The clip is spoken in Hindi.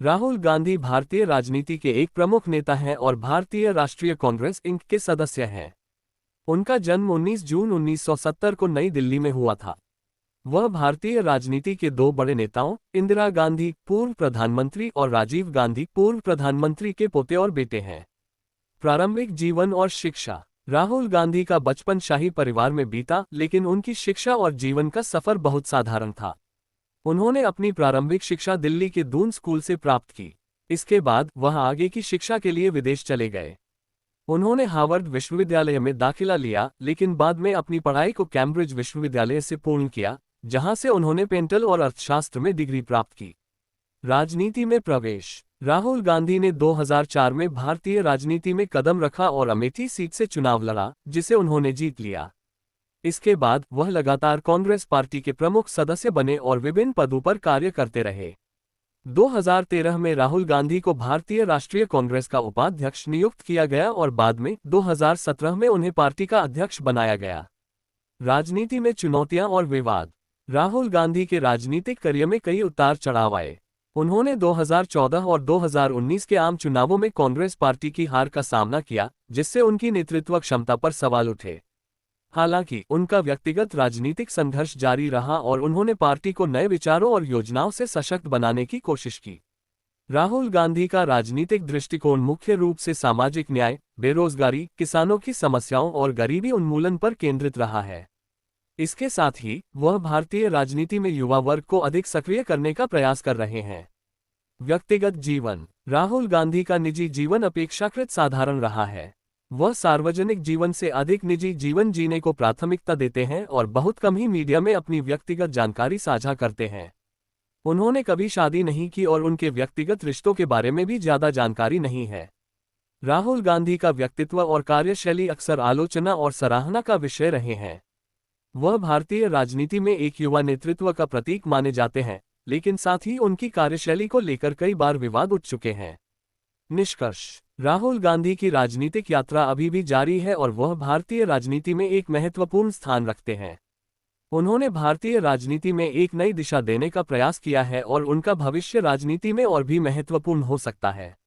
राहुल गांधी भारतीय राजनीति के एक प्रमुख नेता हैं और भारतीय राष्ट्रीय कांग्रेस इंक के सदस्य हैं। उनका जन्म 19 जून 1970 को नई दिल्ली में हुआ था। वह भारतीय राजनीति के दो बड़े नेताओं, इंदिरा गांधी पूर्व प्रधानमंत्री और राजीव गांधी पूर्व प्रधानमंत्री के पोते और बेटे हैं। प्रारंभिक जीवन और शिक्षा। राहुल गांधी का बचपन शाही परिवार में बीता, लेकिन उनकी शिक्षा और जीवन का सफर बहुत साधारण था। उन्होंने अपनी प्रारंभिक शिक्षा दिल्ली के दून स्कूल से प्राप्त की। इसके बाद वह आगे की शिक्षा के लिए विदेश चले गए। उन्होंने हार्वर्ड विश्वविद्यालय में दाखिला लिया, लेकिन बाद में अपनी पढ़ाई को कैम्ब्रिज विश्वविद्यालय से पूर्ण किया, जहां से उन्होंने पेंटल और अर्थशास्त्र में डिग्री प्राप्त की। राजनीति में प्रवेश। राहुल गांधी ने 2004 में भारतीय राजनीति में कदम रखा और अमेठी सीट से चुनाव लड़ा, जिसे उन्होंने जीत लिया। इसके बाद वह लगातार कांग्रेस पार्टी के प्रमुख सदस्य बने और विभिन्न पदों पर कार्य करते रहे। 2013 में राहुल गांधी को भारतीय राष्ट्रीय कांग्रेस का उपाध्यक्ष नियुक्त किया गया और बाद में 2017 में उन्हें पार्टी का अध्यक्ष बनाया गया। राजनीति में चुनौतियां और विवाद। राहुल गांधी के राजनीतिक करियर में कई उतार चढ़ाव आए। उन्होंने 2014 और 2019 के आम चुनावों में कांग्रेस पार्टी की हार का सामना किया, जिससे उनकी नेतृत्व क्षमता पर सवाल उठे। हालांकि उनका व्यक्तिगत राजनीतिक संघर्ष जारी रहा और उन्होंने पार्टी को नए विचारों और योजनाओं से सशक्त बनाने की कोशिश की। राहुल गांधी का राजनीतिक दृष्टिकोण मुख्य रूप से सामाजिक न्याय, बेरोजगारी, किसानों की समस्याओं और गरीबी उन्मूलन पर केंद्रित रहा है। इसके साथ ही वह भारतीय राजनीति में युवा वर्ग को अधिक सक्रिय करने का प्रयास कर रहे हैं। व्यक्तिगत जीवन। राहुल गांधी का निजी जीवन अपेक्षाकृत साधारण रहा है। वह सार्वजनिक जीवन से अधिक निजी जीवन जीने को प्राथमिकता देते हैं और बहुत कम ही मीडिया में अपनी व्यक्तिगत जानकारी साझा करते हैं। उन्होंने कभी शादी नहीं की और उनके व्यक्तिगत रिश्तों के बारे में भी ज्यादा जानकारी नहीं है। राहुल गांधी का व्यक्तित्व और कार्यशैली अक्सर आलोचना और सराहना का विषय रहे हैं। वह भारतीय राजनीति में एक युवा नेतृत्व का प्रतीक माने जाते हैं, लेकिन साथ ही उनकी कार्यशैली को लेकर कई बार विवाद उठ चुके हैं। निष्कर्ष। राहुल गांधी की राजनीतिक यात्रा अभी भी जारी है और वह भारतीय राजनीति में एक महत्वपूर्ण स्थान रखते हैं। उन्होंने भारतीय राजनीति में एक नई दिशा देने का प्रयास किया है और उनका भविष्य राजनीति में और भी महत्वपूर्ण हो सकता है।